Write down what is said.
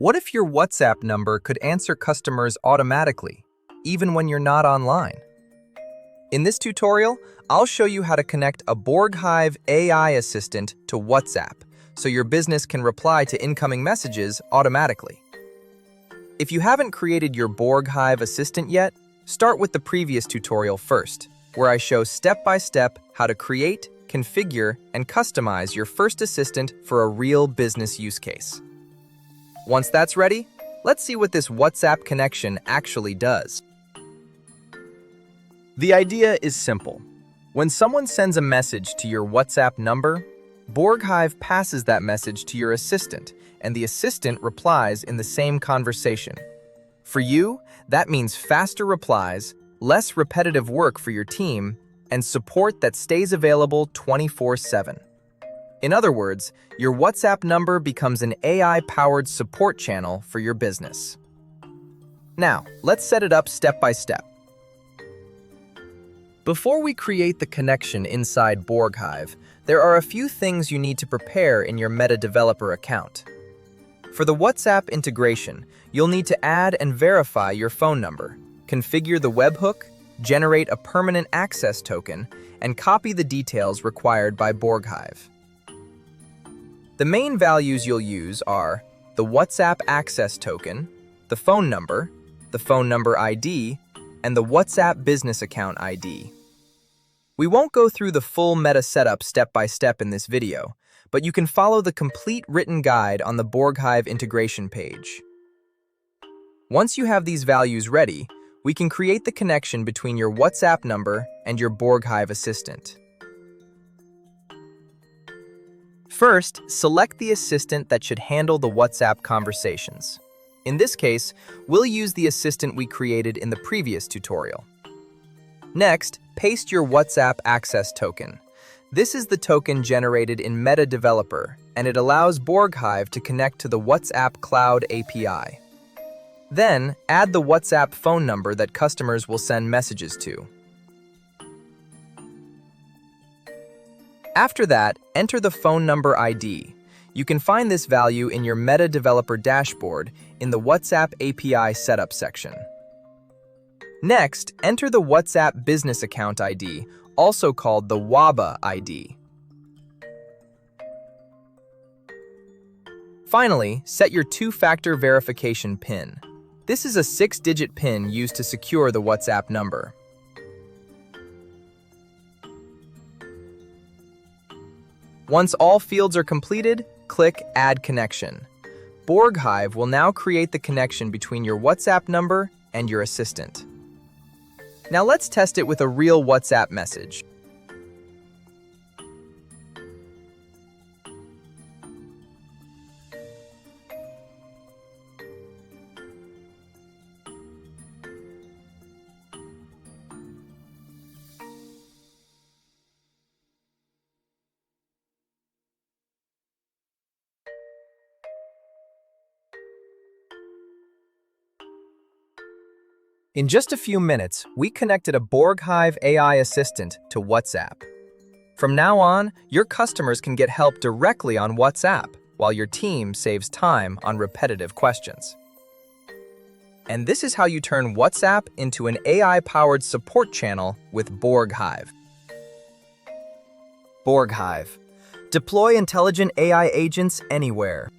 What if your WhatsApp number could answer customers automatically, even when you're not online? In this tutorial, I'll show you how to connect a BorgHive AI assistant to WhatsApp, so your business can reply to incoming messages automatically. If you haven't created your BorgHive assistant yet, start with the previous tutorial first, where I show step-by-step how to create, configure, and customize your first assistant for a real business use case. Once that's ready, let's see what this WhatsApp connection actually does. The idea is simple. When someone sends a message to your WhatsApp number, BorgHive passes that message to your assistant, and the assistant replies in the same conversation. For you, that means faster replies, less repetitive work for your team, and support that stays available 24/7. In other words, your WhatsApp number becomes an AI-powered support channel for your business. Now, let's set it up step by step. Before we create the connection inside BorgHive, there are a few things you need to prepare in your Meta Developer account. For the WhatsApp integration, you'll need to add and verify your phone number, configure the webhook, generate a permanent access token, and copy the details required by BorgHive. The main values you'll use are the WhatsApp access token, the phone number ID, and the WhatsApp business account ID. We won't go through the full Meta setup step by step in this video, but you can follow the complete written guide on the BorgHive integration page. Once you have these values ready, we can create the connection between your WhatsApp number and your BorgHive assistant. First, select the assistant that should handle the WhatsApp conversations. In this case, we'll use the assistant we created in the previous tutorial. Next, paste your WhatsApp access token. This is the token generated in Meta Developer, and it allows BorgHive to connect to the WhatsApp Cloud API. Then, add the WhatsApp phone number that customers will send messages to. After that, enter the phone number ID. You can find this value in your Meta Developer dashboard in the WhatsApp API setup section. Next, enter the WhatsApp business account ID, also called the WABA ID. Finally, set your two-factor verification PIN. This is a 6-digit PIN used to secure the WhatsApp number. Once all fields are completed, click Add Connection. BorgHive will now create the connection between your WhatsApp number and your assistant. Now let's test it with a real WhatsApp message. In just a few minutes, we connected a BorgHive AI assistant to WhatsApp. From now on, your customers can get help directly on WhatsApp, while your team saves time on repetitive questions. And this is how you turn WhatsApp into an AI-powered support channel with BorgHive. BorgHive. Deploy intelligent AI agents anywhere.